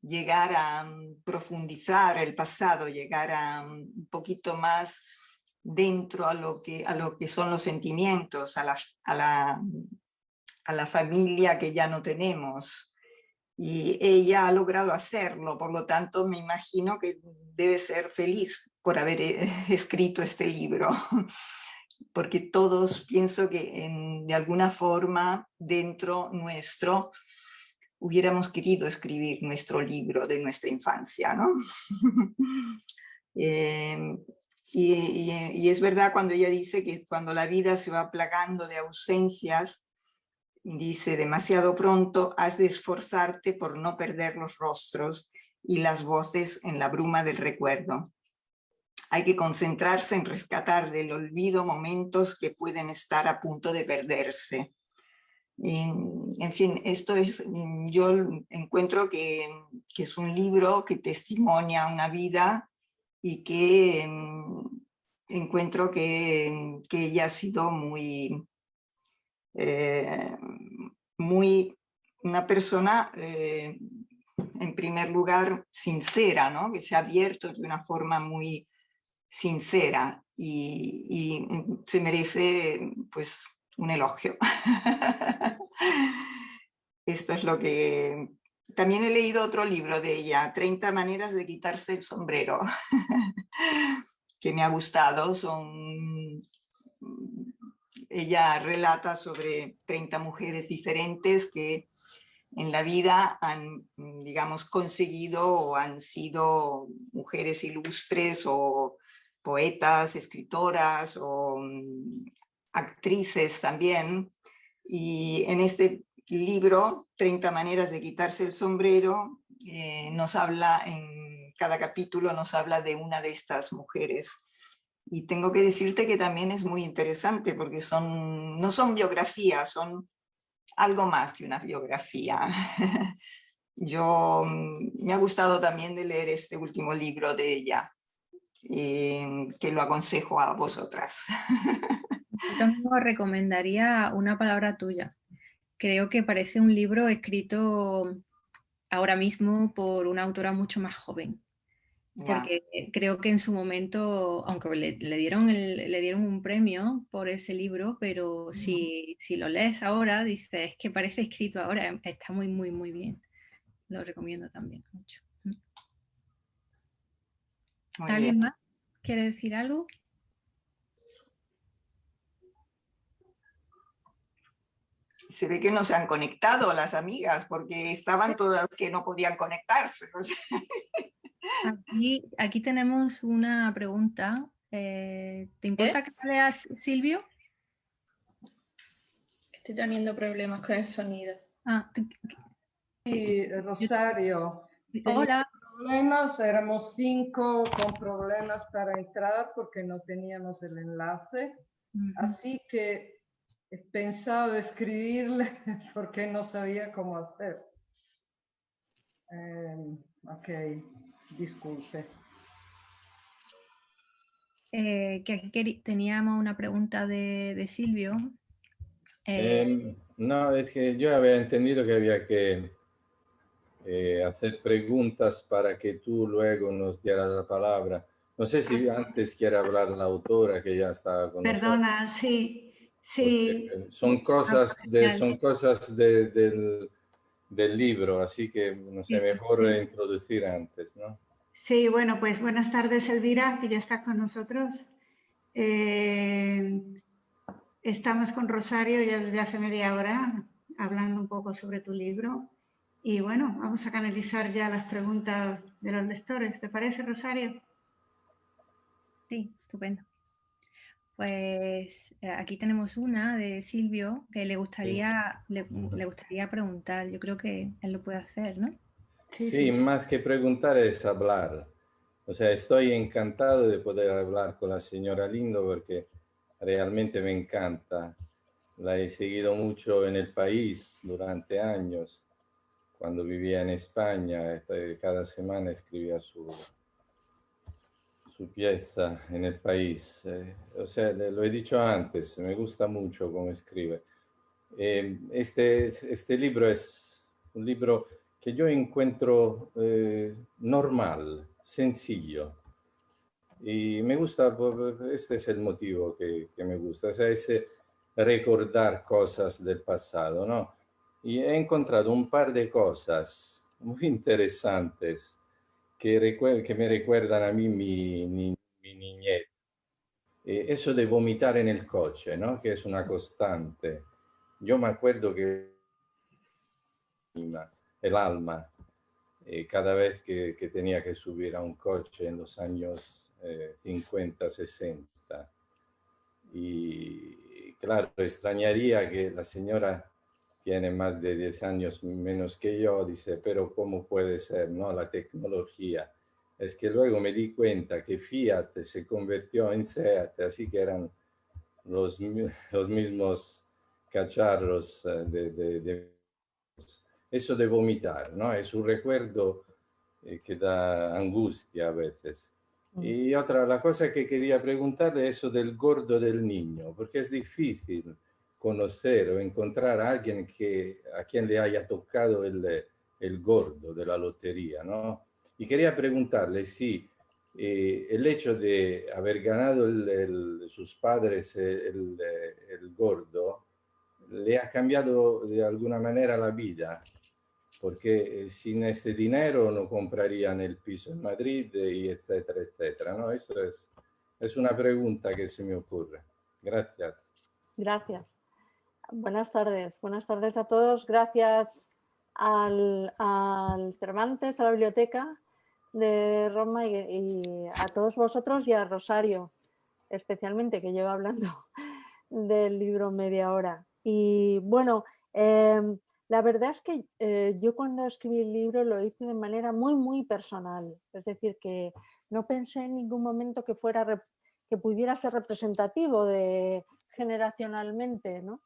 llegar a profundizar el pasado, llegar a un poquito más dentro a lo que son los sentimientos, a la familia que ya no tenemos. Y ella ha logrado hacerlo, por lo tanto me imagino que debe ser feliz por haber escrito este libro, porque todos pienso que de alguna forma dentro nuestro hubiéramos querido escribir nuestro libro de nuestra infancia, ¿no? Y es verdad cuando ella dice que cuando la vida se va plagando de ausencias, dice, demasiado pronto has de esforzarte por no perder los rostros y las voces en la bruma del recuerdo. Hay que concentrarse en rescatar del olvido momentos que pueden estar a punto de perderse. En fin, esto es, yo encuentro que es un libro que testimonia una vida y que encuentro que ella ha sido muy una persona, en primer lugar, sincera, ¿no? Que se ha abierto de una forma muy sincera y se merece, pues, un elogio. Esto es lo que... También he leído otro libro de ella, 30 maneras de quitarse el sombrero, que me ha gustado. Ella relata sobre 30 mujeres diferentes que en la vida han, digamos, conseguido o han sido mujeres ilustres o poetas, escritoras o actrices también. Y en este libro, 30 maneras de quitarse el sombrero, nos habla, en cada capítulo nos habla de una de estas mujeres. Y tengo que decirte que también es muy interesante porque no son biografías, son algo más que una biografía. Me ha gustado también de leer este último libro de ella, que lo aconsejo a vosotras. Yo también os recomendaría Una palabra tuya. Creo que parece un libro escrito ahora mismo por una autora mucho más joven. Porque creo que en su momento, aunque le dieron un premio por ese libro, pero si lo lees ahora, dices que parece escrito ahora, está muy, muy, muy bien. Lo recomiendo también mucho. ¿Alguien más quiere decir algo? Se ve que no se han conectado las amigas, porque estaban todas que no podían conectarse. Aquí tenemos una pregunta. ¿Te importa que la leas, Silvio? Estoy teniendo problemas con el sonido. Sí, Rosario. Hola. Problemas, éramos 5 con problemas para entrar porque no teníamos el enlace. Así que he pensado escribirle porque no sabía cómo hacer. Ok, disculpe. Que aquí teníamos una pregunta de Silvio. No, es que yo había entendido que había que hacer preguntas para que tú luego nos dieras la palabra. No sé si antes quiere hablar la autora que ya está con nosotros. Perdona, sí. Son cosas del libro, así que no sé, mejor introducir antes, ¿no? Sí, bueno, pues buenas tardes, Elvira, que ya está con nosotros. Estamos con Rosario ya desde hace media hora hablando un poco sobre tu libro y bueno, vamos a canalizar ya las preguntas de los lectores. ¿Te parece, Rosario? Sí, estupendo. Pues aquí tenemos una de Silvio que le gustaría preguntar. Yo creo que él lo puede hacer, ¿no? Sí, más que preguntar es hablar. O sea, estoy encantado de poder hablar con la señora Lindo porque realmente me encanta. La he seguido mucho en el país durante años. Cuando vivía en España, cada semana escribía su pieza en el país. O sea, lo he dicho antes, me gusta mucho cómo escribe. Este libro es un libro que yo encuentro normal, sencillo. Y me gusta, este es el motivo que me gusta, o sea, ese recordar cosas del pasado, ¿no? Y he encontrado un par de cosas muy interesantes que me recuerdan a mí mi niñez. Eso de vomitar en el coche, ¿no? Que es una constante. Yo me acuerdo que el alma, cada vez que tenía que subir a un coche en los años 50, 60. Y claro, extrañaría que la señora tiene más de 10 años menos que yo, dice, pero ¿cómo puede ser, no? La tecnología. Es que luego me di cuenta que Fiat se convirtió en Seat, así que eran los mismos cacharros eso de vomitar, ¿no? Es un recuerdo que da angustia a veces. Y otra, la cosa que quería preguntarle es eso del gordo del niño, porque es difícil conocer o encontrar a alguien a quien le haya tocado el gordo de la lotería, ¿no? Y quería preguntarle si el hecho de haber ganado sus padres el gordo le ha cambiado de alguna manera la vida, porque sin este dinero no comprarían el piso en Madrid y etcétera, etcétera, ¿no? Eso es una pregunta que se me ocurre. Gracias. Gracias. Buenas tardes a todos. Gracias al Cervantes, a la biblioteca de Roma y a todos vosotros y a Rosario, especialmente, que lleva hablando del libro media hora. Y bueno, la verdad es que yo cuando escribí el libro lo hice de manera muy, muy personal. Es decir, que no pensé en ningún momento que pudiera ser representativo generacionalmente, ¿no?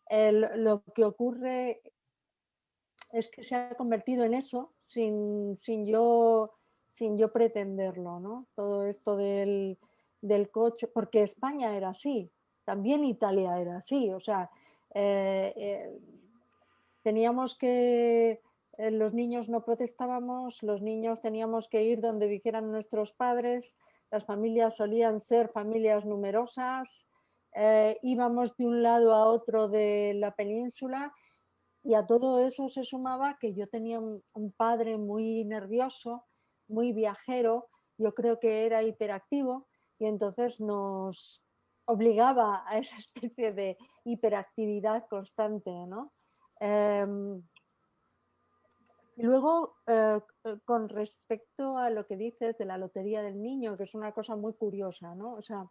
Lo que ocurre es que se ha convertido en eso sin yo pretenderlo, ¿no? Todo esto del coche, porque España era así, también Italia era así, o sea, teníamos que, los niños no protestábamos, los niños teníamos que ir donde dijeran nuestros padres, las familias solían ser familias numerosas, íbamos de un lado a otro de la península y a todo eso se sumaba que yo tenía un padre muy nervioso, muy viajero, yo creo que era hiperactivo y entonces nos obligaba a esa especie de hiperactividad constante, ¿no? Luego, con respecto a lo que dices de la lotería del niño, que es una cosa muy curiosa, ¿no? O sea,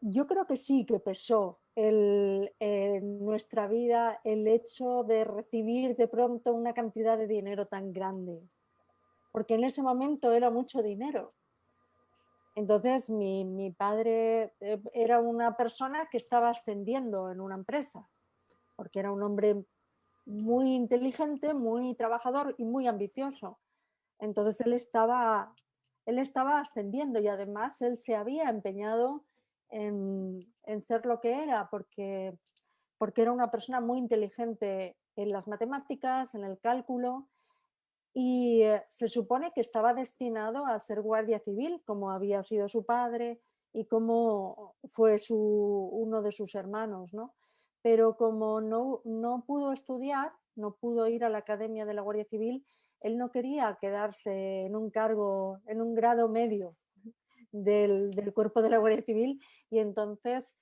yo creo que sí que pesó en nuestra vida el hecho de recibir de pronto una cantidad de dinero tan grande, porque en ese momento era mucho dinero. Entonces mi padre era una persona que estaba ascendiendo en una empresa, porque era un hombre muy inteligente, muy trabajador y muy ambicioso. Entonces él estaba ascendiendo y además él se había empeñado en ser lo que era porque era una persona muy inteligente en las matemáticas, en el cálculo y se supone que estaba destinado a ser guardia civil como había sido su padre y como fue uno de sus hermanos, ¿no? Pero como no pudo estudiar, no pudo ir a la academia de la Guardia Civil, él no quería quedarse en un cargo, en un grado medio del cuerpo de la Guardia Civil y entonces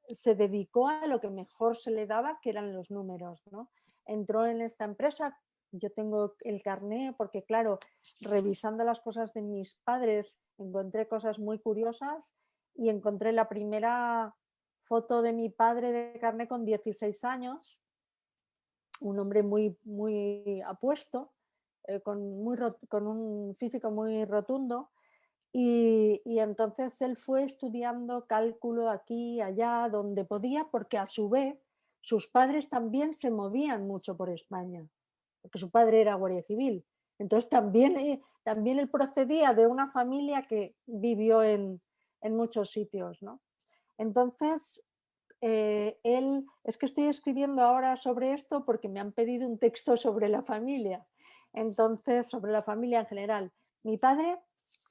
se dedicó a lo que mejor se le daba, que eran los números, ¿no? Entró en esta empresa, yo tengo el carné porque claro, revisando las cosas de mis padres encontré cosas muy curiosas y encontré la primera foto de mi padre de carné con 16 años, un hombre muy, muy apuesto, con un físico muy rotundo y entonces él fue estudiando cálculo aquí y allá donde podía porque a su vez sus padres también se movían mucho por España, porque su padre era guardia civil. Entonces también él procedía de una familia que vivió en muchos sitios, ¿no? Entonces, es que estoy escribiendo ahora sobre esto porque me han pedido un texto sobre la familia. Entonces, sobre la familia en general. Mi padre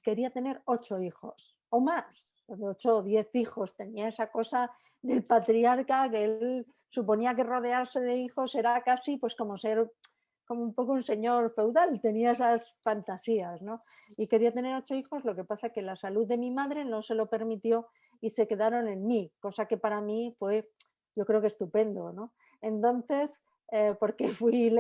quería tener 8 hijos o más, 8 o 10 hijos. Tenía esa cosa del patriarca que él suponía que rodearse de hijos era casi pues como ser como un poco un señor feudal, tenía esas fantasías, ¿no? Y quería tener 8 hijos, lo que pasa que la salud de mi madre no se lo permitió y se quedaron en mí, cosa que para mí fue, yo creo que estupendo, ¿no? Entonces, porque fui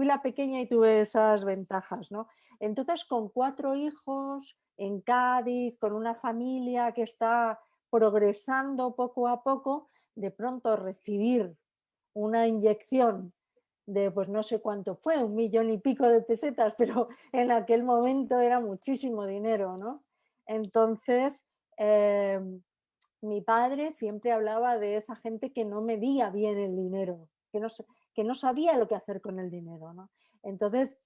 la pequeña y tuve esas ventajas, ¿no? Entonces, con 4 hijos en Cádiz, con una familia que está progresando poco a poco, de pronto recibir una inyección de pues no sé cuánto fue, 1 millón y pico de pesetas, pero en aquel momento era muchísimo dinero, ¿no? Entonces, mi padre siempre hablaba de esa gente que no medía bien el dinero, que no sabía lo que hacer con el dinero, ¿no? Entonces,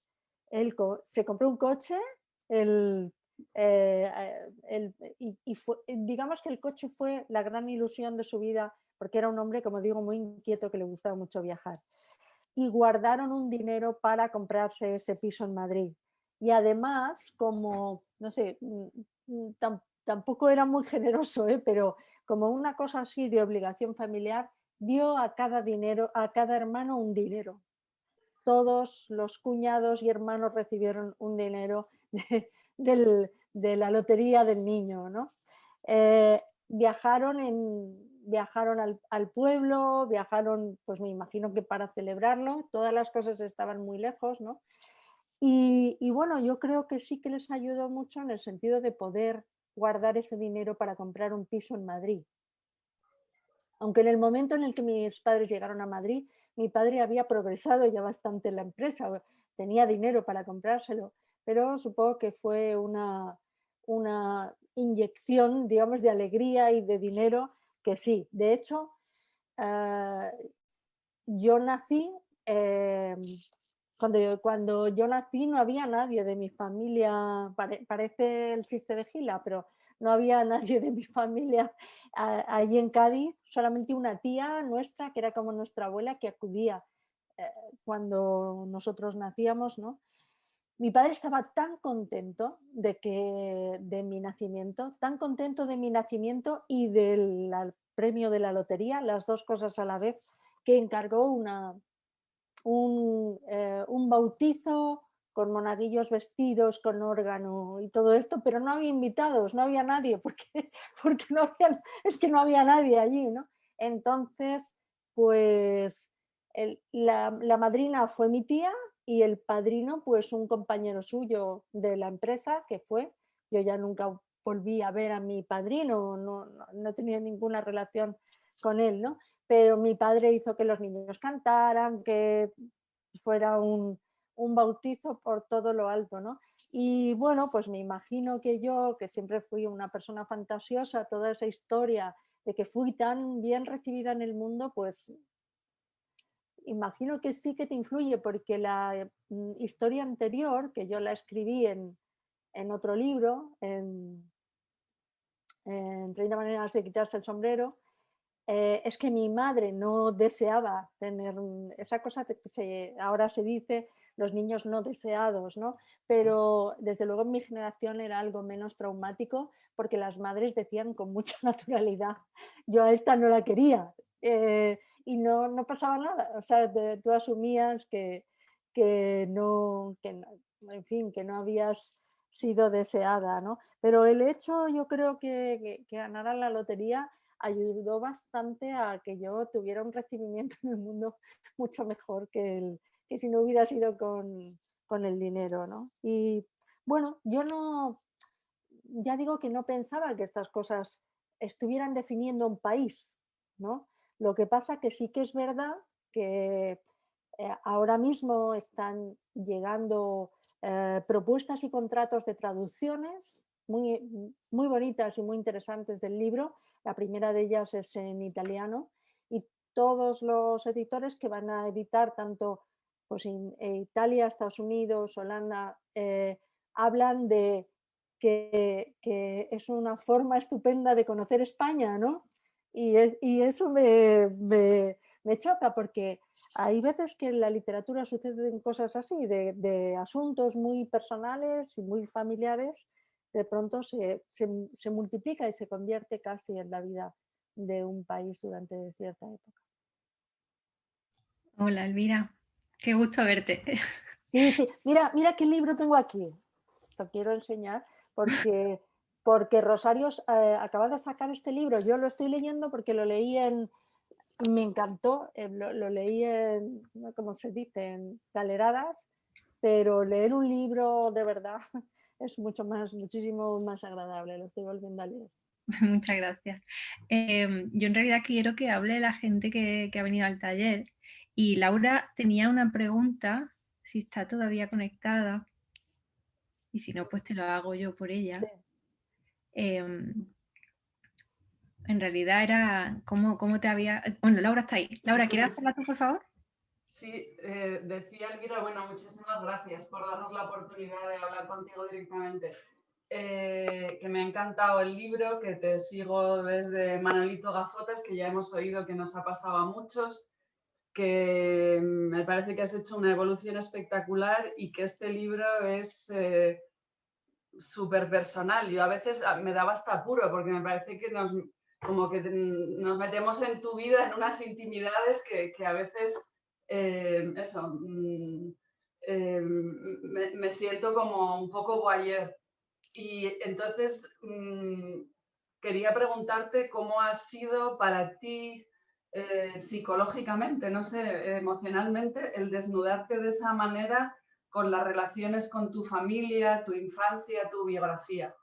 él se compró un coche, digamos que el coche fue la gran ilusión de su vida, porque era un hombre, como digo, muy inquieto, que le gustaba mucho viajar. Y guardaron un dinero para comprarse ese piso en Madrid. Y además, como, no sé, tampoco era muy generoso, pero como una cosa así de obligación familiar, dio a cada hermano un dinero. Todos los cuñados y hermanos recibieron un dinero de la lotería del niño, ¿no? Viajaron al pueblo, viajaron, pues me imagino que para celebrarlo, todas las cosas estaban muy lejos, ¿no? Y bueno, yo creo que sí que les ayudó mucho en el sentido de poder guardar ese dinero para comprar un piso en Madrid. Aunque en el momento en el que mis padres llegaron a Madrid, mi padre había progresado ya bastante en la empresa, tenía dinero para comprárselo, pero supongo que fue una inyección, digamos, de alegría y de dinero que sí. De hecho, yo nací, cuando yo nací no había nadie de mi familia, parece el chiste de Gila, pero no había nadie de mi familia allí en Cádiz, solamente una tía nuestra, que era como nuestra abuela, que acudía cuando nosotros nacíamos, ¿no? Mi padre estaba tan contento de mi nacimiento, tan contento de mi nacimiento y del premio de la lotería, las dos cosas a la vez, que encargó un bautizo con monaguillos vestidos, con órgano y todo esto, pero no había invitados, no había nadie, porque es que no había nadie allí, ¿no? Entonces, pues la madrina fue mi tía y el padrino, pues un compañero suyo de la empresa, que fue, yo ya nunca volví a ver a mi padrino, no tenía ninguna relación con él, ¿no? Pero mi padre hizo que los niños cantaran, que fuera un bautizo por todo lo alto, ¿no? Y bueno, pues me imagino que yo, que siempre fui una persona fantasiosa, toda esa historia de que fui tan bien recibida en el mundo, pues imagino que sí que te influye, porque la historia anterior, que yo la escribí en otro libro, en 30 maneras de quitarse el sombrero, es que mi madre no deseaba tener esa cosa que ahora se dice los niños no deseados, ¿no? Pero desde luego en mi generación era algo menos traumático, porque las madres decían con mucha naturalidad, yo a esta no la quería, y no pasaba nada, o sea, tú asumías que no, en fin, que no habías sido deseada, ¿no? Pero el hecho, yo creo que ganara la lotería ayudó bastante a que yo tuviera un recibimiento en el mundo mucho mejor que si no hubiera sido con el dinero, ¿no? Y bueno, ya digo que no pensaba que estas cosas estuvieran definiendo un país, ¿no? Lo que pasa que sí que es verdad que ahora mismo están llegando propuestas y contratos de traducciones muy, muy bonitas y muy interesantes del libro. La primera de ellas es en italiano y todos los editores que van a editar tanto pues, en Italia, Estados Unidos, Holanda, hablan de que es una forma estupenda de conocer España, ¿no? Y eso me choca porque hay veces que en la literatura suceden cosas así, de asuntos muy personales y muy familiares, de pronto se multiplica y se convierte casi en la vida de un país durante cierta época. Hola, Elvira. Qué gusto verte. Sí, sí. Mira qué libro tengo aquí. Lo quiero enseñar porque Rosario acaba de sacar este libro. Yo lo estoy leyendo porque lo leí me encantó, lo leí en, ¿cómo se dice?, en galeradas, pero leer un libro de verdad es muchísimo más agradable. Lo estoy volviendo a leer. Muchas gracias. Yo en realidad quiero que hable la gente que ha venido al taller. Y Laura tenía una pregunta, si está todavía conectada, y si no, pues te lo hago yo por ella. Sí. En realidad era cómo te había... Bueno, Laura está ahí. Laura, ¿quieres hacerla tú, por favor? Sí, decía Elvira, bueno, muchísimas gracias por darnos la oportunidad de hablar contigo directamente. Que me ha encantado el libro, que te sigo desde Manolito Gafotas, que ya hemos oído que nos ha pasado a muchos, que me parece que has hecho una evolución espectacular y que este libro es súper personal. Yo a veces me daba hasta apuro porque me parece que nos metemos en tu vida, en unas intimidades que a veces me siento como un poco voyeur. Y entonces quería preguntarte cómo ha sido para ti psicológicamente, no sé, emocionalmente, el desnudarte de esa manera con las relaciones con tu familia, tu infancia, tu biografía.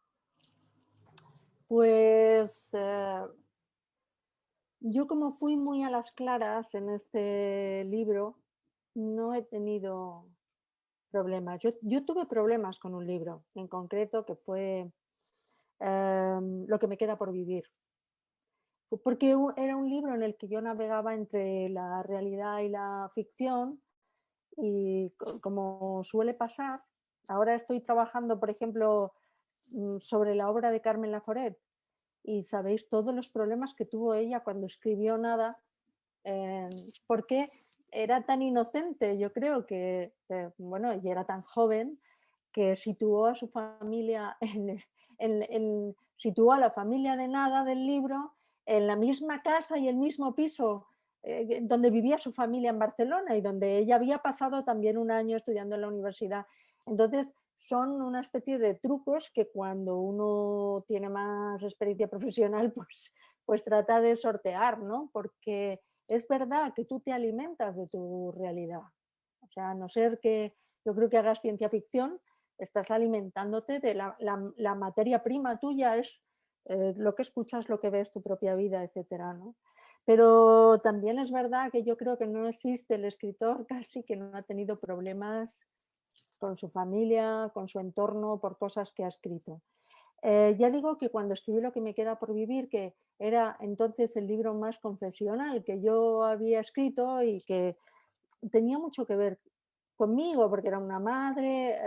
Pues yo como fui muy a las claras en este libro, no he tenido problemas. Yo tuve problemas con un libro en concreto que fue Lo que me queda por vivir. Porque era un libro en el que yo navegaba entre la realidad y la ficción y como suele pasar, ahora estoy trabajando, por ejemplo, sobre la obra de Carmen Laforet y sabéis todos los problemas que tuvo ella cuando escribió Nada, porque era tan inocente, yo creo que, bueno, y era tan joven que situó a su familia, situó a la familia de Nada del libro en la misma casa y el mismo piso donde vivía su familia en Barcelona y donde ella había pasado también un año estudiando en la universidad. Entonces, son una especie de trucos que cuando uno tiene más experiencia profesional, pues trata de sortear, ¿no? Porque es verdad que tú te alimentas de tu realidad. O sea, a no ser que yo creo que hagas ciencia ficción, estás alimentándote de la materia prima tuya, es lo que escuchas, lo que ves, tu propia vida, etcétera, ¿no? Pero también es verdad que yo creo que no existe el escritor casi que no ha tenido problemas con su familia, con su entorno, por cosas que ha escrito. Ya digo que cuando escribí Lo que me queda por vivir, que era entonces el libro más confesional que yo había escrito y que tenía mucho que ver conmigo, porque era una madre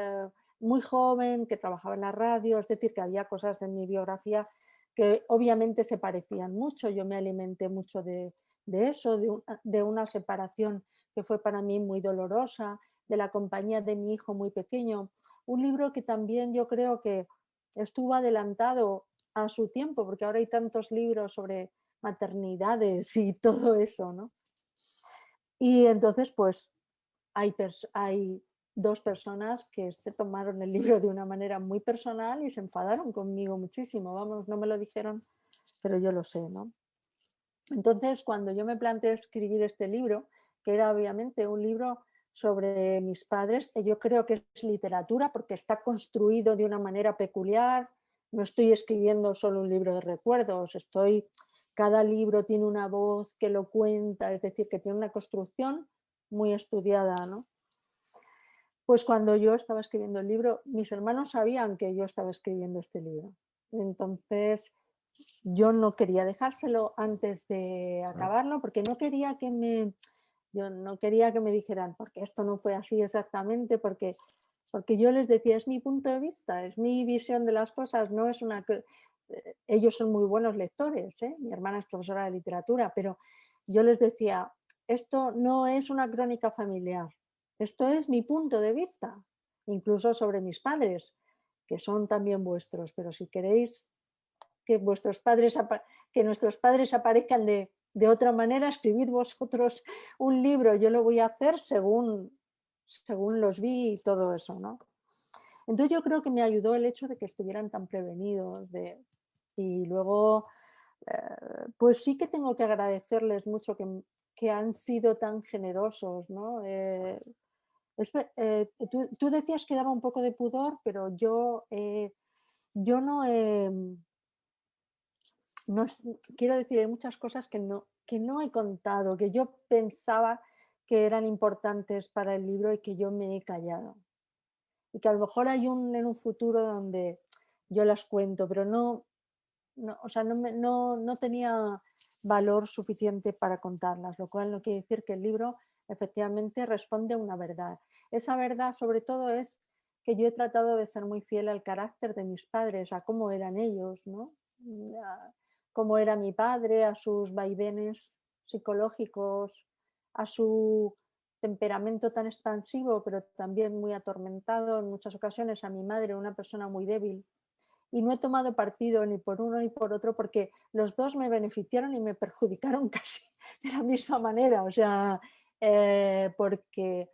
muy joven que trabajaba en la radio, es decir, que había cosas de mi biografía que obviamente se parecían mucho. Yo me alimenté mucho de eso, de una separación que fue para mí muy dolorosa, de la compañía de mi hijo muy pequeño. Un libro que también yo creo que estuvo adelantado a su tiempo, porque ahora hay tantos libros sobre maternidades y todo eso, ¿no? Y entonces, pues, hay dos personas que se tomaron el libro de una manera muy personal y se enfadaron conmigo muchísimo. Vamos, no me lo dijeron, pero yo lo sé, ¿no? Entonces, cuando yo me planteé escribir este libro, que era obviamente un libro sobre mis padres, que yo creo que es literatura porque está construido de una manera peculiar, no estoy escribiendo solo un libro de recuerdos, cada libro tiene una voz que lo cuenta, es decir, que tiene una construcción muy estudiada, ¿no? Pues cuando yo estaba escribiendo el libro, mis hermanos sabían que yo estaba escribiendo este libro. Entonces, yo no quería dejárselo antes de acabarlo porque yo no quería que me dijeran, porque esto no fue así exactamente, porque yo les decía, es mi punto de vista, es mi visión de las cosas, no es ellos son muy buenos lectores, ¿eh? Mi hermana es profesora de literatura, pero yo les decía, esto no es una crónica familiar, esto es mi punto de vista, incluso sobre mis padres, que son también vuestros, pero si queréis que vuestros padres, que nuestros padres aparezcan de otra manera, escribid vosotros un libro, yo lo voy a hacer según los vi y todo eso, ¿no? Entonces yo creo que me ayudó el hecho de que estuvieran tan prevenidos y luego pues sí que tengo que agradecerles mucho que han sido tan generosos, ¿no? Tú decías que daba un poco de pudor, pero yo no quiero decir, hay muchas cosas que no he contado, que yo pensaba que eran importantes para el libro y que yo me he callado. Y que a lo mejor hay en un futuro donde yo las cuento, pero o sea, no tenía valor suficiente para contarlas, lo cual no quiere decir que el libro efectivamente responde a una verdad. Esa verdad sobre todo es que yo he tratado de ser muy fiel al carácter de mis padres, a cómo eran ellos, ¿no? A cómo era mi padre, a sus vaivenes psicológicos, a su temperamento tan expansivo, pero también muy atormentado en muchas ocasiones, a mi madre, una persona muy débil. Y no he tomado partido ni por uno ni por otro porque los dos me beneficiaron y me perjudicaron casi de la misma manera. O sea, porque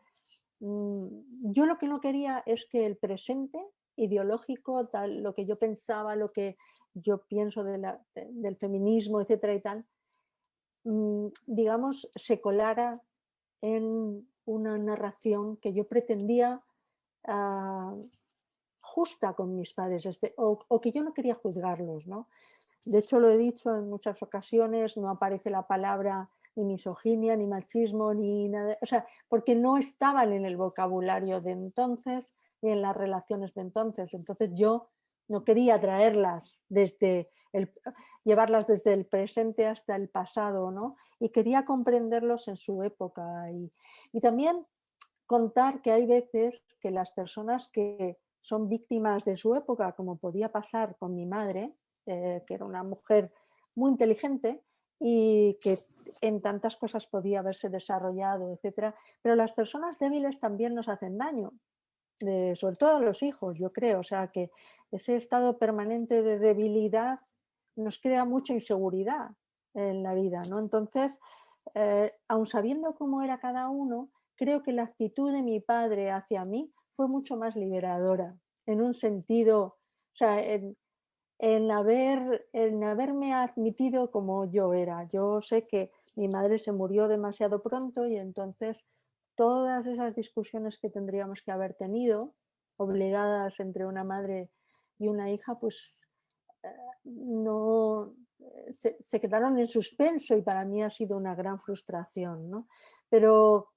yo lo que no quería es que el presente ideológico, tal, lo que yo pensaba, lo que yo pienso del feminismo, etcétera y tal, digamos, se colara en una narración que yo pretendía justa con mis padres, o que yo no quería juzgarlos, ¿no? De hecho, lo he dicho en muchas ocasiones, no aparece la palabra ni misoginia, ni machismo, ni nada, o sea, porque no estaban en el vocabulario de entonces ni en las relaciones de entonces. Entonces yo no quería traerlas llevarlas desde el presente hasta el pasado, ¿no? Y quería comprenderlos en su época y también contar que hay veces que las personas que son víctimas de su época, como podía pasar con mi madre, que era una mujer muy inteligente y que en tantas cosas podía haberse desarrollado, etcétera, pero las personas débiles también nos hacen daño, sobre todo a los hijos, yo creo, o sea que ese estado permanente de debilidad nos crea mucha inseguridad en la vida, ¿no? Entonces, aun sabiendo cómo era cada uno, creo que la actitud de mi padre hacia mí fue mucho más liberadora, en un sentido, o sea, en haberme admitido como yo era. Yo sé que mi madre se murió demasiado pronto y entonces todas esas discusiones que tendríamos que haber tenido, obligadas entre una madre y una hija, pues no se quedaron en suspenso y para mí ha sido una gran frustración, ¿no? Pero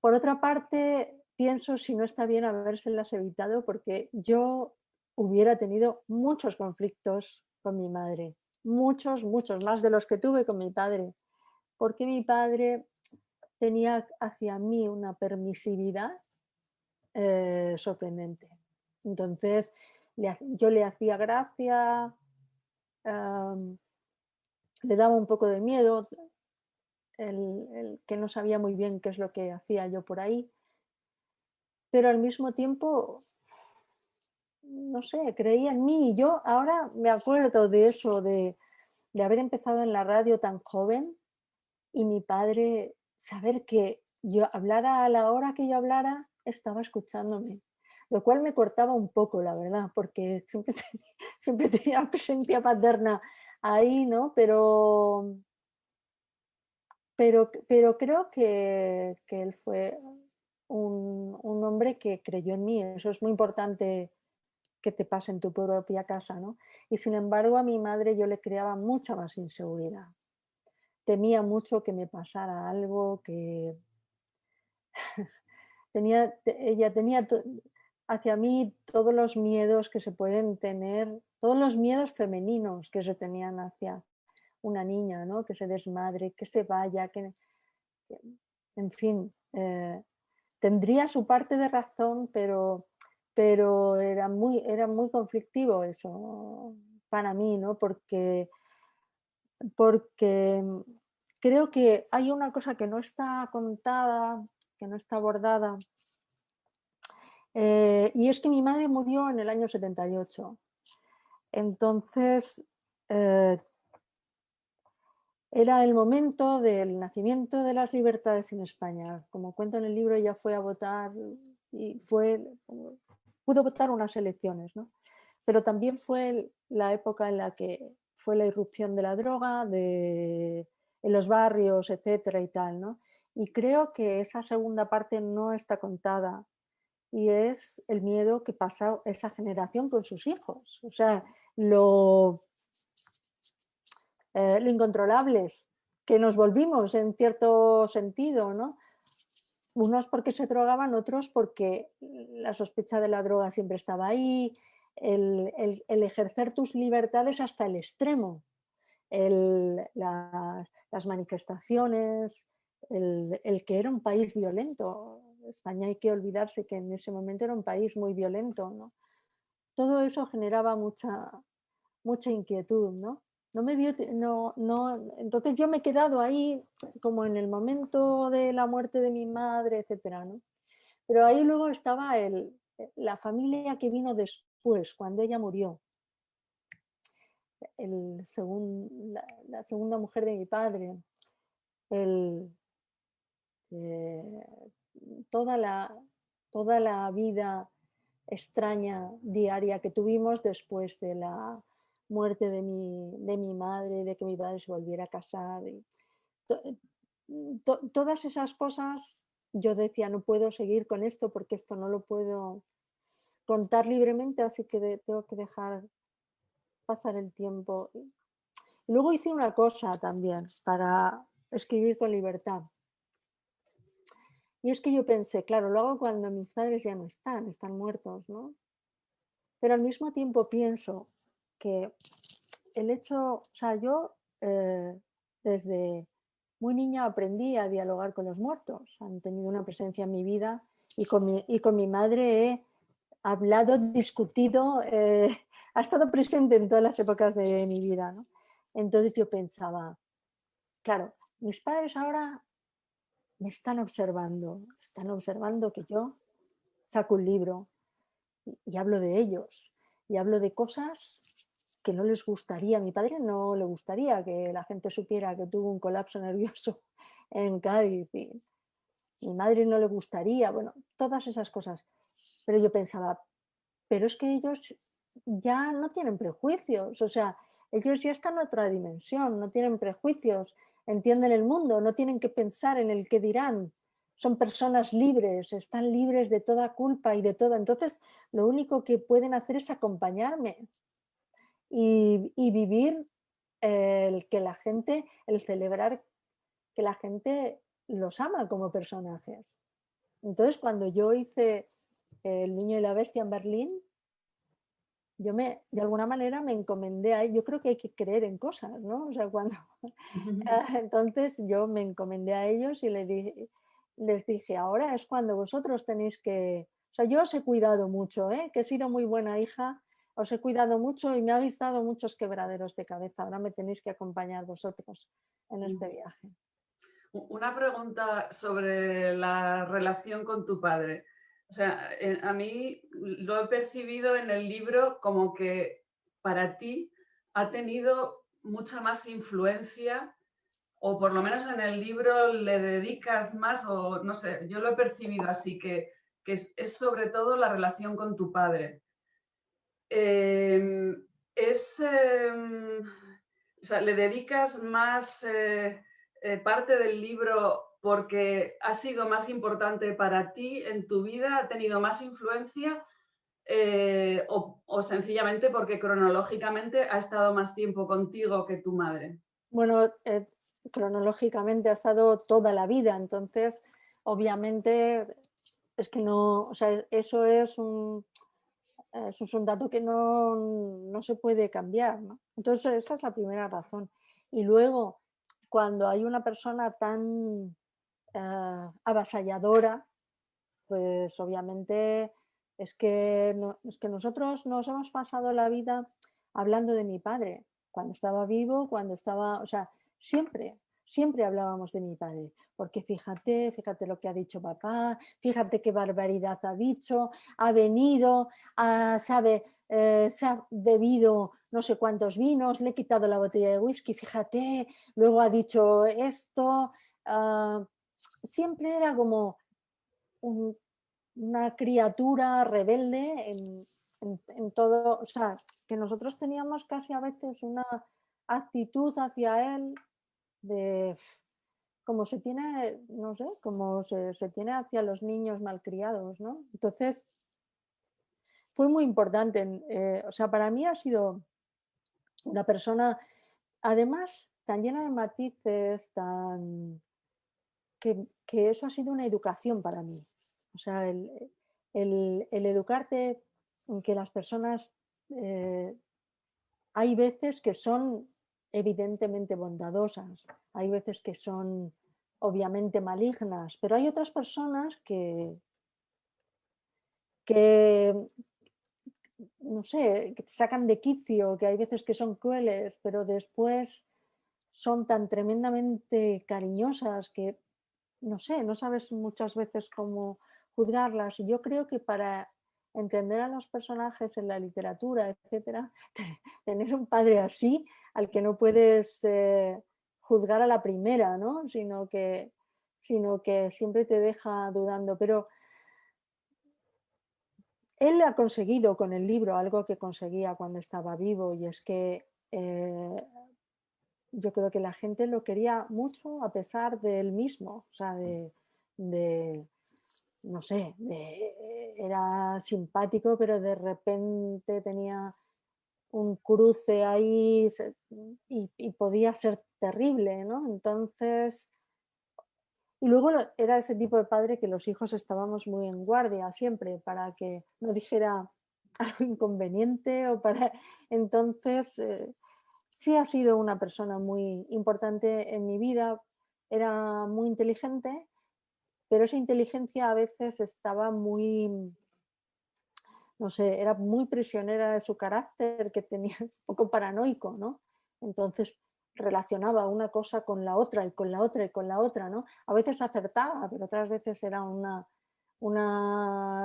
por otra parte, pienso si no está bien habérselas evitado porque yo hubiera tenido muchos conflictos con mi madre, muchos, más de los que tuve con mi padre, porque mi padre tenía hacia mí una permisividad sorprendente. Entonces, yo le hacía gracia, le daba un poco de miedo, el que no sabía muy bien qué es lo que hacía yo por ahí, pero al mismo tiempo, no sé, creía en mí. Y yo ahora me acuerdo de eso, de haber empezado en la radio tan joven y mi padre saber que yo hablara a la hora que yo hablara, estaba escuchándome. Lo cual me cortaba un poco, la verdad, porque siempre tenía presencia paterna ahí, ¿no? Pero creo que él fue un hombre que creyó en mí. Eso es muy importante que te pase en tu propia casa, ¿no? Y sin embargo a mi madre yo le creaba mucha más inseguridad. Temía mucho que me pasara algo, que ella tenía hacia mí todos los miedos que se pueden tener, todos los miedos femeninos que se tenían hacia una niña, ¿no? Que se desmadre, que se vaya, en fin, tendría su parte de razón, pero era muy conflictivo eso para mí, ¿no? Porque creo que hay una cosa que no está contada, que no está abordada, y es que mi madre murió en el año 78. Entonces, era el momento del nacimiento de las libertades en España. Como cuento en el libro, ella fue a votar y pudo votar unas elecciones, ¿no? Pero también fue la época en la que fue la irrupción de la droga, en los barrios, etcétera y tal, ¿no? Y creo que esa segunda parte no está contada, y es el miedo que pasa esa generación con sus hijos. O sea, lo incontrolables que nos volvimos en cierto sentido, ¿no? Unos porque se drogaban, otros porque la sospecha de la droga siempre estaba ahí, el ejercer tus libertades hasta el extremo, las manifestaciones, el que era un país violento. España, hay que olvidarse que en ese momento era un país muy violento, ¿no? Todo eso generaba mucha inquietud, ¿no? Entonces yo me he quedado ahí como en el momento de la muerte de mi madre, etcétera, ¿no? Pero ahí luego estaba la familia que vino después, cuando ella murió. La segunda mujer de mi padre, el, eh, toda la vida extraña diaria que tuvimos después de la muerte de mi madre, de que mi padre se volviera a casar. Todas esas cosas, yo decía, no puedo seguir con esto porque esto no lo puedo contar libremente, así que tengo que dejar pasar el tiempo. Y luego hice una cosa también para escribir con libertad. Y es que yo pensé, claro, lo hago cuando mis padres ya no están muertos, ¿no? Pero al mismo tiempo pienso que el hecho, o sea, yo desde muy niña aprendí a dialogar con los muertos, han tenido una presencia en mi vida y con mi madre he hablado, discutido, ha estado presente en todas las épocas de mi vida, ¿no? Entonces yo pensaba, claro, mis padres ahora me están observando que yo saco un libro y hablo de ellos, y hablo de cosas que no les gustaría, a mi padre no le gustaría que la gente supiera que tuvo un colapso nervioso en Cádiz, y mi madre no le gustaría, bueno, todas esas cosas. Pero yo pensaba, pero es que ellos ya no tienen prejuicios, o sea, ellos ya están en otra dimensión, no tienen prejuicios, entienden el mundo, no tienen que pensar en el qué dirán, son personas libres, están libres de toda culpa y de todo. Entonces, lo único que pueden hacer es acompañarme y vivir el celebrar que la gente los ama como personajes. Entonces, cuando yo hice El niño y la bestia en Berlín, de alguna manera me encomendé a ellos. Yo creo que hay que creer en cosas, ¿no? O sea, entonces yo me encomendé a ellos y les dije, ahora es cuando vosotros tenéis que... O sea, yo os he cuidado mucho, que he sido muy buena hija, os he cuidado mucho y me habéis dado muchos quebraderos de cabeza. Ahora me tenéis que acompañar vosotros en este viaje. Una pregunta sobre la relación con tu padre. O sea, a mí lo he percibido en el libro como que para ti ha tenido mucha más influencia, o por lo menos en el libro le dedicas más, o no sé, yo lo he percibido así, que es sobre todo la relación con tu padre. O sea, ¿le dedicas más parte del libro porque ha sido más importante para ti en tu vida, ha tenido más influencia, o sencillamente porque cronológicamente ha estado más tiempo contigo que tu madre? Bueno, cronológicamente ha estado toda la vida, entonces obviamente es que no, o sea, eso es un dato que no se puede cambiar, ¿no? Entonces esa es la primera razón. Y luego, cuando hay una persona tan avasalladora, pues obviamente es que nosotros nos hemos pasado la vida hablando de mi padre, cuando estaba vivo, cuando estaba, o sea, siempre hablábamos de mi padre, porque fíjate lo que ha dicho papá, fíjate qué barbaridad ha dicho, ha venido, se ha bebido no sé cuántos vinos, le he quitado la botella de whisky, fíjate, luego ha dicho esto, siempre era como una criatura rebelde en todo, o sea, que nosotros teníamos casi a veces una actitud hacia él de como se tiene, no sé, como se tiene hacia los niños malcriados, ¿no? Entonces, fue muy importante, o sea, para mí ha sido una persona, además, tan llena de matices, que eso ha sido una educación para mí. O sea, el educarte en que las personas, hay veces que son evidentemente bondadosas, hay veces que son obviamente malignas, pero hay otras personas que no sé, que te sacan de quicio, que hay veces que son crueles, pero después son tan tremendamente cariñosas que, no sé, no sabes muchas veces cómo juzgarlas. Y yo creo que para entender a los personajes en la literatura, etcétera, tener un padre así, al que no puedes juzgar a la primera, ¿no? Sino que siempre te deja dudando. Pero él ha conseguido con el libro algo que conseguía cuando estaba vivo, y es que yo creo que la gente lo quería mucho a pesar de él mismo, o sea, de no sé, era simpático, pero de repente tenía un cruce ahí y podía ser terrible, ¿no? Entonces, y luego era ese tipo de padre que los hijos estábamos muy en guardia siempre para que no dijera algo inconveniente o para... Entonces, sí ha sido una persona muy importante en mi vida, era muy inteligente, pero esa inteligencia a veces estaba muy, no sé, era muy prisionera de su carácter, que tenía un poco paranoico, ¿no? Entonces relacionaba una cosa con la otra y con la otra y con la otra, ¿no? A veces acertaba, pero otras veces era una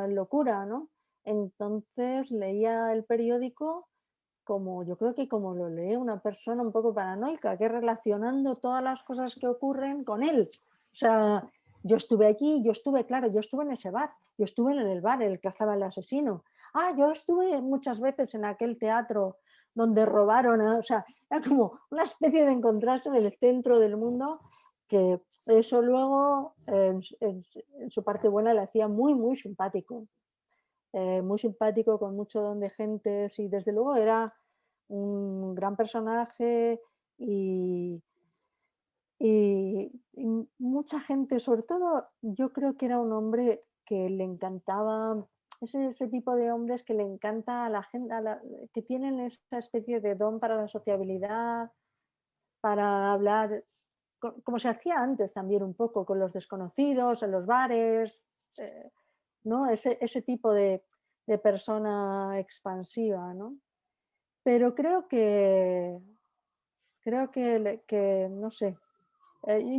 locura, ¿no? Entonces leía el periódico como yo creo que como lo lee una persona un poco paranoica, que es relacionando todas las cosas que ocurren con él. O sea, yo estuve allí, claro, yo estuve en ese bar, yo estuve en el bar en el que estaba el asesino. Ah, yo estuve muchas veces en aquel teatro donde robaron, o sea, era como una especie de encontrarse en el centro del mundo, que eso luego en su parte buena le hacía muy, muy simpático, con mucho don de gentes, y desde luego era un gran personaje y mucha gente, sobre todo yo creo que era un hombre que le encantaba, ese tipo de hombres que le encanta a la gente, que tienen esa especie de don para la sociabilidad, para hablar, como se hacía antes también un poco, con los desconocidos, en los bares, ¿no? Ese tipo de persona expansiva, ¿no? Pero creo que no sé,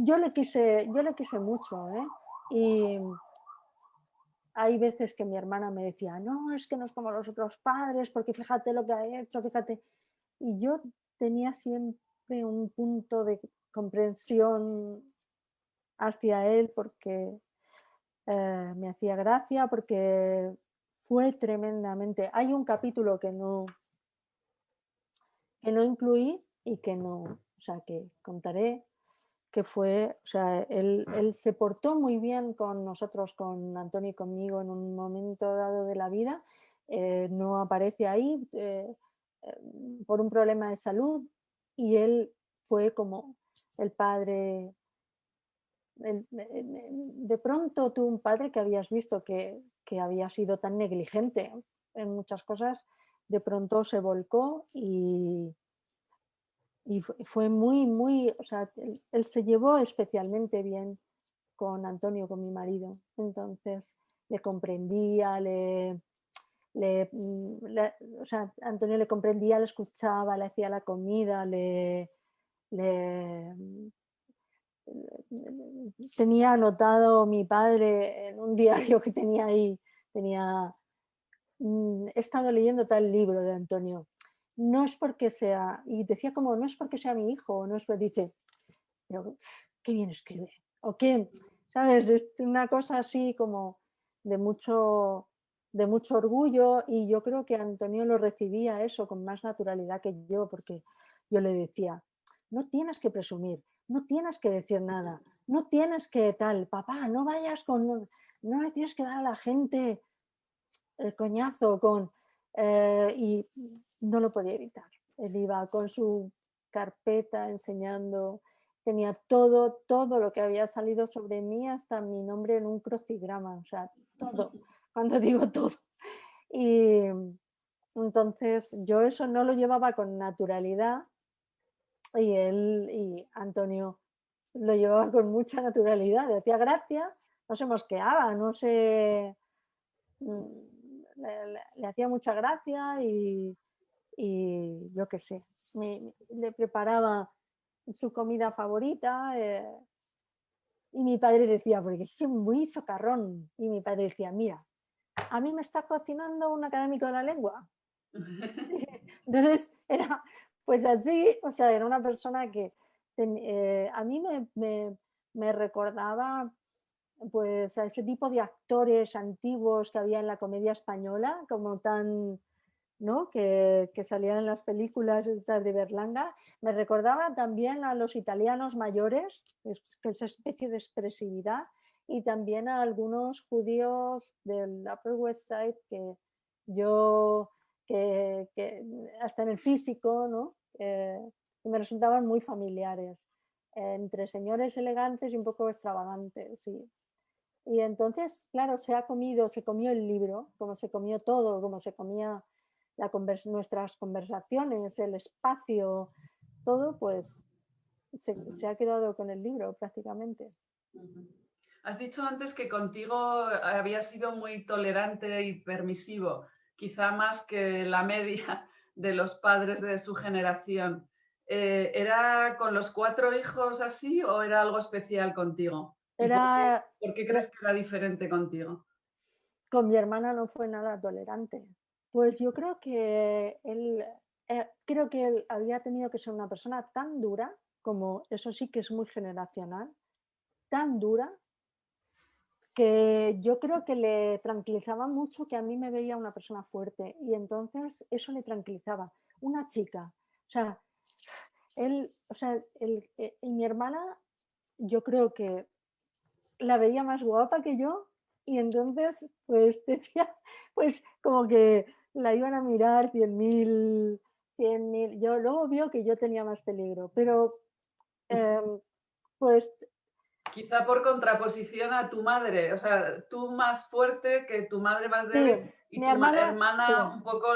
yo le quise mucho, ¿eh? Y hay veces que mi hermana me decía, no, es que no es como los otros padres, porque fíjate lo que ha hecho, fíjate. Y yo tenía siempre un punto de comprensión hacia él porque me hacía gracia, porque fue tremendamente... Hay un capítulo que no incluí y o sea, que contaré, que fue, o sea, él se portó muy bien con nosotros, con Antonio y conmigo en un momento dado de la vida, no aparece ahí por un problema de salud, y él fue como el padre, de pronto tú, un padre que habías visto que había sido tan negligente en muchas cosas, de pronto se volcó y fue muy, o sea, él se llevó especialmente bien con Antonio, con mi marido. Entonces le comprendía, o sea, Antonio le comprendía, le escuchaba, le hacía la comida, tenía anotado mi padre en un diario que tenía ahí, he estado leyendo tal libro de Antonio. No es porque sea, y decía como, no es porque sea mi hijo, no es porque dice, pero qué bien escribe, o qué, ¿sabes? Es una cosa así como de mucho orgullo, y yo creo que Antonio lo recibía eso con más naturalidad que yo, porque yo le decía, no tienes que presumir, no tienes que decir nada, no tienes que tal, papá, no vayas con, no le tienes que dar a la gente el coñazo y no lo podía evitar. Él iba con su carpeta enseñando, tenía todo lo que había salido sobre mí, hasta mi nombre en un crucigrama, o sea, todo, cuando digo todo. Y entonces yo eso no lo llevaba con naturalidad, y Antonio lo llevaba con mucha naturalidad, le hacía gracia, no se mosqueaba, no se... Le hacía mucha gracia, y yo qué sé, le preparaba su comida favorita, y mi padre decía, porque es que muy socarrón, y mi padre decía, mira, a mí me está cocinando un académico de la lengua. Entonces era pues así, o sea, era una persona que a mí me recordaba pues a ese tipo de actores antiguos que había en la comedia española, como tan, ¿no? que salían en las películas de Berlanga. Me recordaba también a los italianos mayores, que esa especie de expresividad, y también a algunos judíos del Upper West Side yo, que hasta en el físico, ¿no? Que me resultaban muy familiares, entre señores elegantes y un poco extravagantes. Y entonces, claro, se comió el libro, como se comió todo, como se comía nuestras conversaciones, el espacio, todo, pues se ha quedado con el libro prácticamente. Has dicho antes que contigo había sido muy tolerante y permisivo, quizá más que la media de los padres de su generación. ¿Era con los 4 hijos así o era algo especial contigo? ¿Por qué crees que era diferente contigo? Con mi hermana no fue nada tolerante. Pues yo creo que él había tenido que ser una persona tan dura, como eso sí que es muy generacional, tan dura, que yo creo que le tranquilizaba mucho que a mí me veía una persona fuerte, y entonces eso le tranquilizaba. Una chica, o sea, y mi hermana, yo creo que la veía más guapa que yo, y entonces pues decía, pues como que la iban a mirar 100.000, yo luego vio que yo tenía más peligro, pero pues... Quizá por contraposición a tu madre, o sea, tú más fuerte, que tu madre más débil, y mi tu hermana, hermana un poco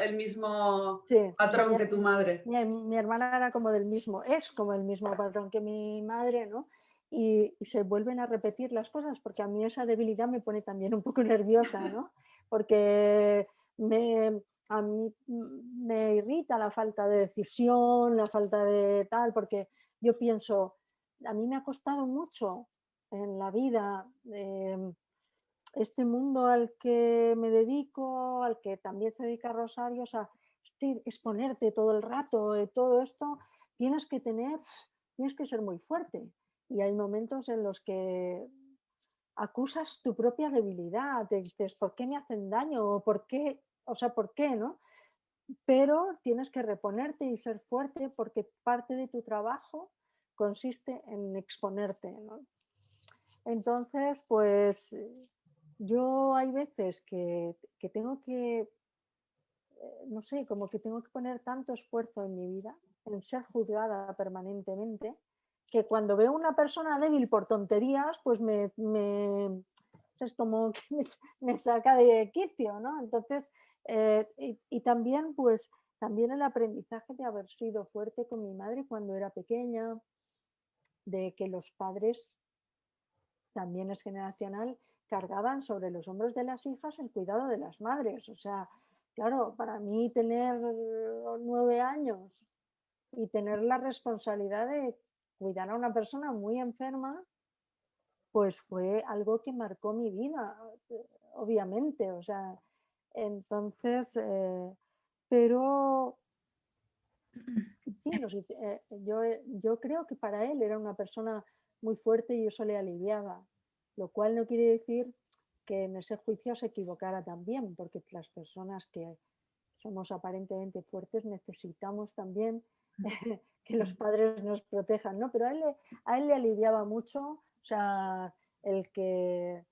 el mismo patrón, o sea, que tu madre. Mi hermana era como es como el mismo patrón que mi madre, ¿no? Y se vuelven a repetir las cosas, porque a mí esa debilidad me pone también un poco nerviosa, ¿no? Porque a mí me irrita la falta de decisión, la falta de tal, porque yo pienso, a mí me ha costado mucho en la vida este mundo al que me dedico, al que también se dedica Rosario, o sea, exponerte todo el rato, todo esto, tienes que ser muy fuerte. Y hay momentos en los que acusas tu propia debilidad, te dices, ¿por qué me hacen daño? ¿Por qué? O sea, ¿por qué, no? Pero tienes que reponerte y ser fuerte, porque parte de tu trabajo consiste en exponerte, ¿no? Entonces, pues yo hay veces que tengo que, no sé, como que tengo que poner tanto esfuerzo en mi vida, en ser juzgada permanentemente, que cuando veo una persona débil por tonterías, pues es como que me saca de quicio, ¿no? Entonces, y también, pues, también el aprendizaje de haber sido fuerte con mi madre cuando era pequeña, de que los padres, también es generacional, cargaban sobre los hombros de las hijas el cuidado de las madres. O sea, claro, para mí tener 9 años y tener la responsabilidad de cuidar a una persona muy enferma, pues fue algo que marcó mi vida, obviamente. O sea, entonces, pero sí, yo creo que para él era una persona muy fuerte y eso le aliviaba, lo cual no quiere decir que en ese juicio se equivocara también, porque las personas que somos aparentemente fuertes necesitamos también que los padres nos protejan, ¿no? Pero a él le aliviaba mucho, o sea, el que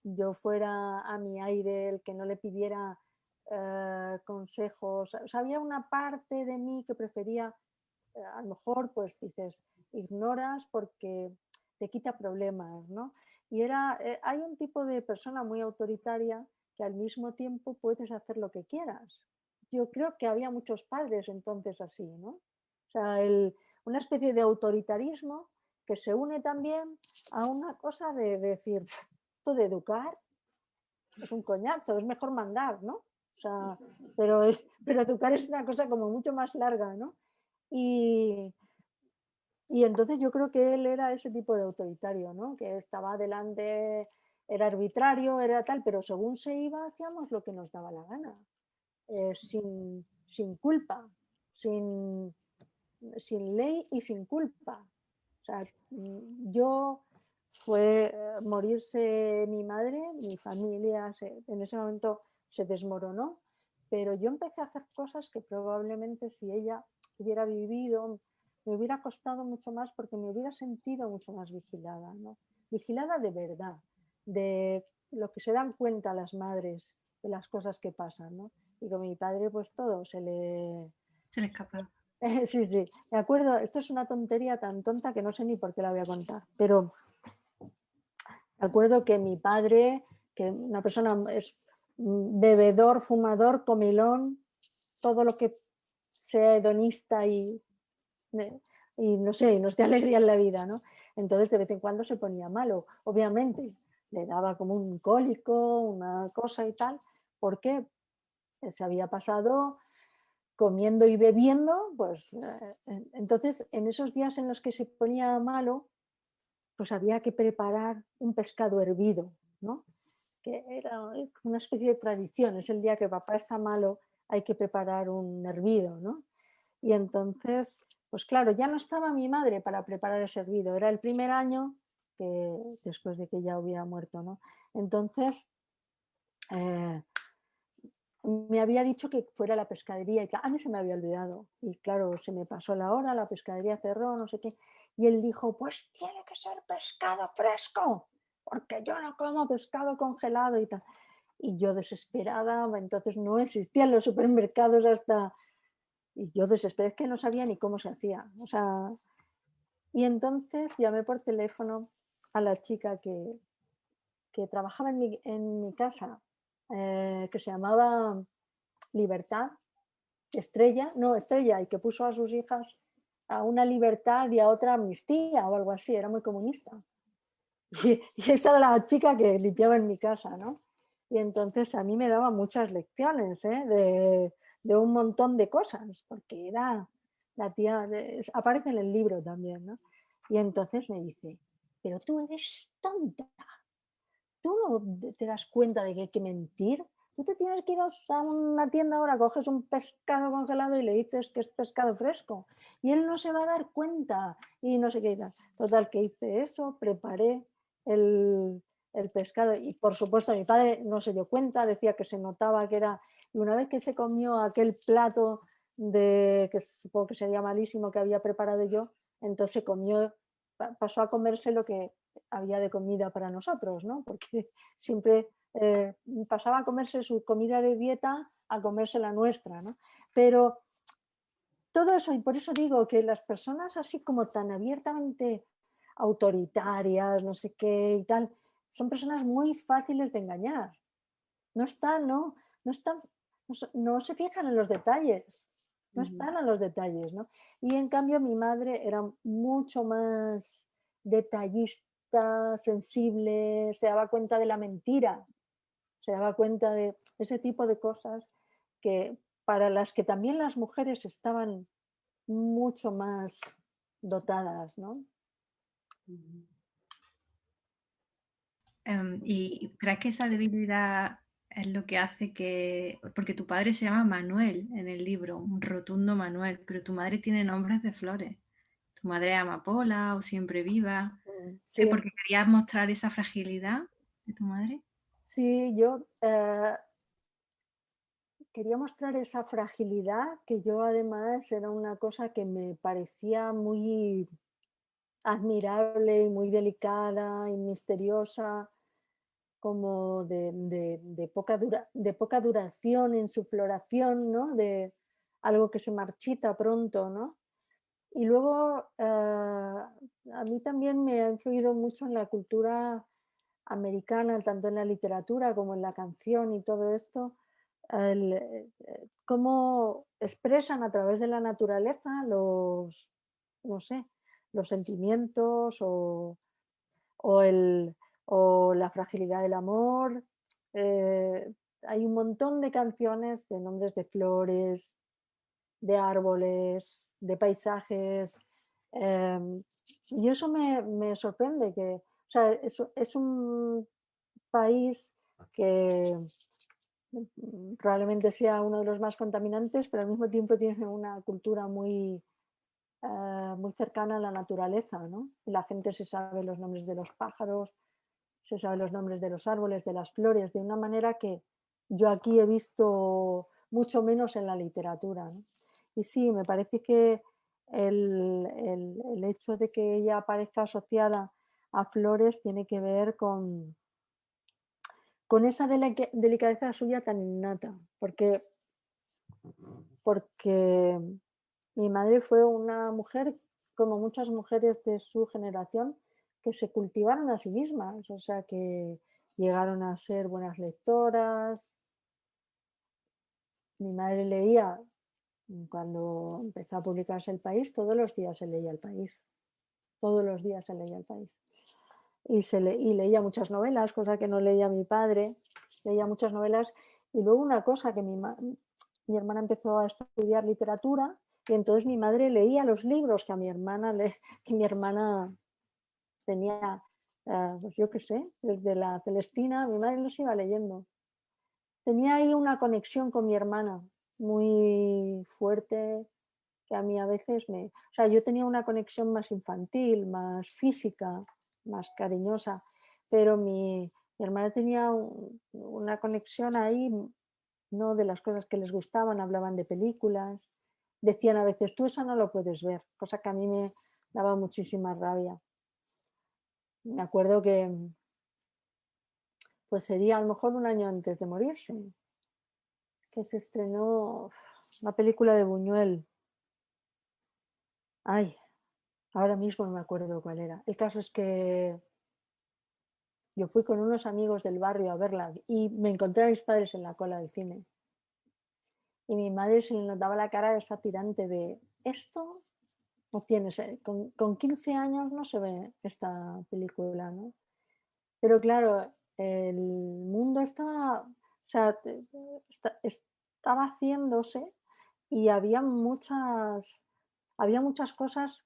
yo fuera a mi aire, el que no le pidiera consejos. O sea, había una parte de mí que prefería, a lo mejor, pues dices, ignoras porque te quita problemas, ¿no? Y hay un tipo de persona muy autoritaria que al mismo tiempo puedes hacer lo que quieras. Yo creo que había muchos padres entonces así, ¿no? O sea, una especie de autoritarismo que se une también a una cosa de decir, esto de educar es un coñazo, es mejor mandar, ¿no? O sea, pero educar es una cosa como mucho más larga, ¿no? Y entonces yo creo que él era ese tipo de autoritario, ¿no? Que estaba adelante, era arbitrario, era tal, pero según se iba hacíamos lo que nos daba la gana, sin culpa, sin ley y sin culpa. O sea, fue morirse mi madre, mi familia en ese momento se desmoronó, pero yo empecé a hacer cosas que probablemente si ella hubiera vivido me hubiera costado mucho más porque me hubiera sentido mucho más vigilada, ¿no? Vigilada de verdad, de lo que se dan cuenta las madres de las cosas que pasan, ¿no? Y con mi padre pues todo se le escapa. Sí, sí, de acuerdo. Esto es una tontería tan tonta que no sé ni por qué la voy a contar, pero me acuerdo que mi padre, que una persona es bebedor, fumador, comilón, todo lo que sea hedonista y no sé, nos dé alegría en la vida, ¿no? Entonces de vez en cuando se ponía malo, obviamente, le daba como un cólico, una cosa y tal, porque se había pasado comiendo y bebiendo, pues entonces en esos días en los que se ponía malo, pues había que preparar un pescado hervido, ¿no? Que era una especie de tradición, es el día que papá está malo, hay que preparar un hervido, ¿no? Y entonces, pues claro, ya no estaba mi madre para preparar ese hervido, era el primer año que después de que ya hubiera muerto, ¿no? Entonces, me había dicho que fuera a la pescadería y a mí se me había olvidado y claro, se me pasó la hora, la pescadería cerró, no sé qué, y él dijo, pues tiene que ser pescado fresco, porque yo no como pescado congelado y tal. Y yo desesperada, entonces no existían los supermercados y yo desesperada, es que no sabía ni cómo se hacía, o sea, y entonces llamé por teléfono a la chica que trabajaba en mi casa, que se llamaba Libertad, Estrella, y que puso a sus hijas a una libertad y a otra amnistía o algo así, era muy comunista. Y esa era la chica que limpiaba en mi casa, ¿no? Y entonces a mí me daba muchas lecciones de un montón de cosas, porque era la tía, aparece en el libro también, ¿no? Y entonces me dice, pero tú eres tonta, tú no te das cuenta de que hay que mentir. Tú te tienes que ir a una tienda ahora, coges un pescado congelado y le dices que es pescado fresco. Y él no se va a dar cuenta y no sé qué. Total, que hice eso, preparé el pescado y por supuesto mi padre no se dio cuenta, decía que se notaba que era... Y una vez que se comió aquel plato que supongo que sería malísimo que había preparado yo, entonces pasó a comerse lo que había de comida para nosotros, ¿no? Porque siempre pasaba a comerse su comida de dieta a comerse la nuestra, ¿no? Pero todo eso, y por eso digo que las personas así como tan abiertamente autoritarias, no sé qué y tal, son personas muy fáciles de engañar. No se fijan en los detalles, no están en los detalles, ¿no? Y en cambio mi madre era mucho más detallista lista, sensible, se daba cuenta de la mentira, se daba cuenta de ese tipo de cosas que para las que también las mujeres estaban mucho más dotadas, ¿no? ¿Y crees que esa debilidad es lo que hace que, porque tu padre se llama Manuel en el libro, un rotundo Manuel, pero tu madre tiene nombres de flores? Tu madre es Amapola o Siempre Viva. Sí, ¿Porque querías mostrar esa fragilidad de tu madre? sí, yo quería mostrar esa fragilidad, que yo además era una cosa que me parecía muy admirable y muy delicada y misteriosa, como de poca duración en su floración, ¿no? De algo que se marchita pronto, ¿no? Y luego a mí también me ha influido mucho en la cultura americana, tanto en la literatura como en la canción y todo esto, cómo expresan a través de la naturaleza los, no sé, los sentimientos o, o la fragilidad del amor. Hay un montón de canciones de nombres de flores, de árboles, de paisajes. Y eso me sorprende, que o sea, es un país que probablemente sea uno de los más contaminantes, pero al mismo tiempo tiene una cultura muy, muy cercana a la naturaleza, ¿no? La gente se sabe los nombres de los pájaros, se sabe los nombres de los árboles, de las flores, de una manera que yo aquí he visto mucho menos en la literatura, ¿no? Y sí, me parece que el hecho de que ella aparezca asociada a flores tiene que ver con esa delicadeza suya tan innata, porque mi madre fue una mujer, como muchas mujeres de su generación, que se cultivaron a sí mismas, o sea, que llegaron a ser buenas lectoras. Mi madre leía, cuando empezó a publicarse El País, todos los días se leía El País, todos los días se leía El País. Y leía muchas novelas, cosa que no leía mi padre, leía muchas novelas. Y luego una cosa, que mi hermana empezó a estudiar literatura y entonces mi madre leía los libros que mi hermana tenía, pues yo qué sé, desde la Celestina, mi madre los iba leyendo. Tenía ahí una conexión con mi hermana muy fuerte, que a mí a veces o sea, yo tenía una conexión más infantil, más física, más cariñosa, pero mi hermana tenía una conexión ahí, no, de las cosas que les gustaban, hablaban de películas, decían a veces, tú eso no lo puedes ver, cosa que a mí me daba muchísima rabia. Me acuerdo que pues sería a lo mejor un año antes de morirse, que se estrenó una película de Buñuel. Ay, ahora mismo no me acuerdo cuál era. El caso es que yo fui con unos amigos del barrio a verla y me encontré a mis padres en la cola del cine. Y mi madre se le notaba la cara de esa tirante de esto no tienes, con 15 años no se ve esta película, ¿no? Pero claro, el mundo estaba, o sea, estaba haciéndose y había muchas cosas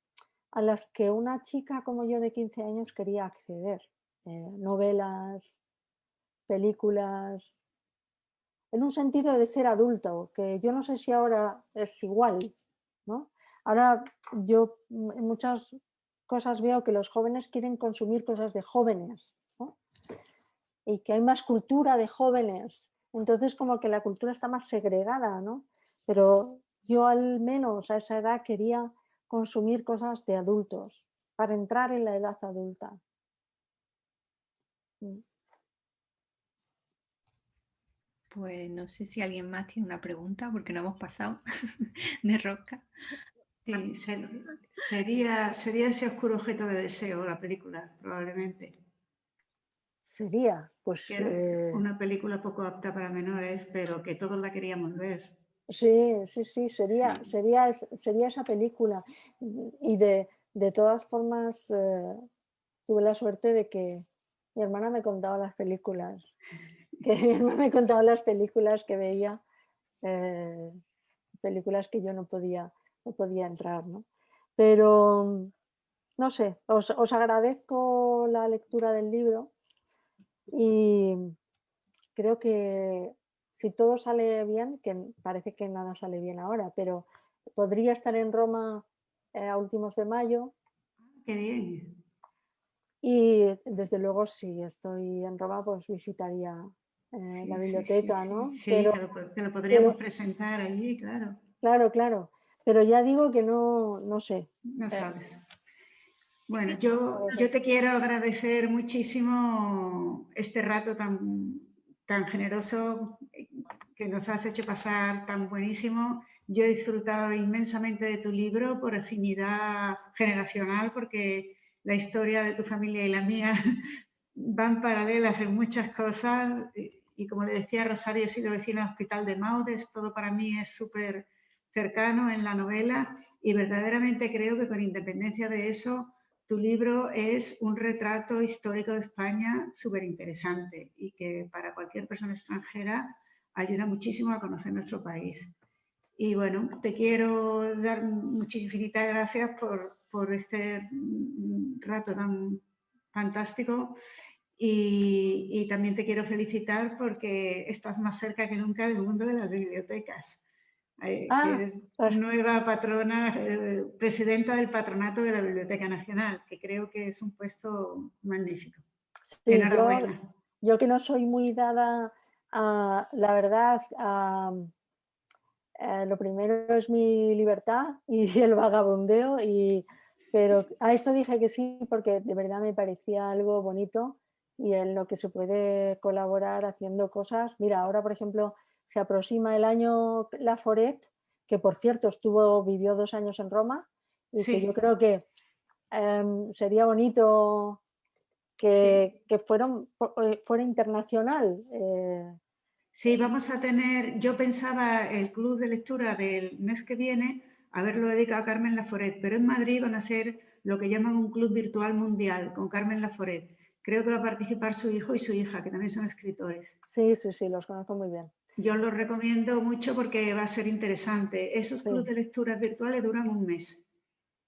a las que una chica como yo de 15 años quería acceder. Novelas, películas, en un sentido de ser adulto, que yo no sé si ahora es igual, ¿no? Ahora yo en muchas cosas veo que los jóvenes quieren consumir cosas de jóvenes, ¿no? Y que hay más cultura de jóvenes. Entonces como que la cultura está más segregada, ¿no? Pero yo al menos a esa edad quería consumir cosas de adultos para entrar en la edad adulta. Pues no sé si alguien más tiene una pregunta, porque no hemos pasado de rosca. Sí, sería ese oscuro objeto de deseo la película, probablemente. Sería, pues... Que era una película poco apta para menores, pero que todos la queríamos ver. Sí, sería esa película. Y de todas formas, tuve la suerte de que mi hermana me contaba las películas, que veía, películas que yo no podía entrar, ¿no? Pero no sé, os agradezco la lectura del libro y creo que si todo sale bien, que parece que nada sale bien ahora, pero podría estar en Roma a últimos de mayo. Qué bien. Y desde luego, si estoy en Roma, pues visitaría la biblioteca, ¿no? Sí, Pero, te lo podríamos presentar allí, claro. Claro. Pero ya digo que no sé. No sabes. Bueno, yo te quiero agradecer muchísimo este rato tan generoso que nos has hecho pasar, tan buenísimo. Yo he disfrutado inmensamente de tu libro por afinidad generacional, porque la historia de tu familia y la mía van paralelas en muchas cosas. Y como le decía Rosario, he sido vecina del Hospital de Maudes, todo para mí es súper cercano en la novela y verdaderamente creo que con independencia de eso, tu libro es un retrato histórico de España súper interesante y que para cualquier persona extranjera ayuda muchísimo a conocer nuestro país. Y bueno, te quiero dar infinitas gracias por este rato tan fantástico y también te quiero felicitar porque estás más cerca que nunca del mundo de las bibliotecas. Que eres nueva patrona, presidenta del patronato de la Biblioteca Nacional, que creo que es un puesto magnífico. Sí, enhorabuena. Yo que no soy muy dada a, la verdad, lo primero es mi libertad y el vagabundeo, pero a esto dije que sí porque de verdad me parecía algo bonito y en lo que se puede colaborar haciendo cosas. Mira, ahora por ejemplo se aproxima el año Laforet, que por cierto vivió 2 años en Roma y que yo creo que sería bonito que fuera internacional. Sí, vamos a tener, yo pensaba el club de lectura del mes que viene haberlo dedicado a Carmen Laforet, pero en Madrid van a hacer lo que llaman un club virtual mundial con Carmen Laforet. Creo que va a participar su hijo y su hija, que también son escritores. Sí, los conozco muy bien. Yo los recomiendo mucho porque va a ser interesante. Esos clubes de lecturas virtuales duran un mes.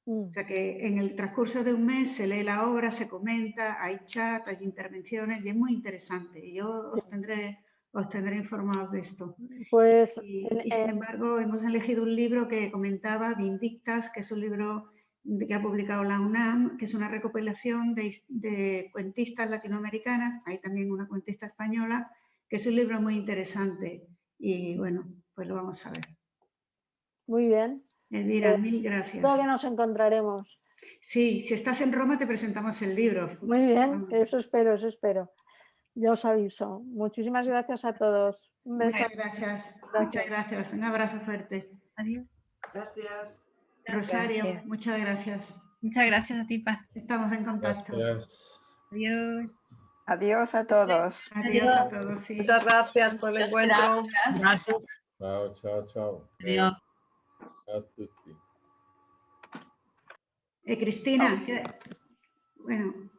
O sea que en el transcurso de un mes se lee la obra, se comenta, hay chat, hay intervenciones y es muy interesante. Y yo os tendré informados de esto. Pues, y sin embargo, hemos elegido un libro que comentaba, Vindictas, que es un libro que ha publicado la UNAM, que es una recopilación de cuentistas latinoamericanas, hay también una cuentista española, que es un libro muy interesante. Y bueno, pues lo vamos a ver. Muy bien. Elvira, mil gracias. Todo que nos encontraremos. Sí, si estás en Roma te presentamos el libro. Muy bien, eso espero. Yo os aviso. Muchísimas gracias a todos. Un beso. Muchas gracias. Un abrazo fuerte. Adiós. Gracias. Rosario, muchas gracias. Muchas gracias a ti, Paz. Estamos en contacto. Gracias. Adiós. Adiós a todos. Adiós a todos. Sí. Muchas gracias por el encuentro. Gracias. Ciao. Adiós. Ciao a tutti. Cristina, bueno.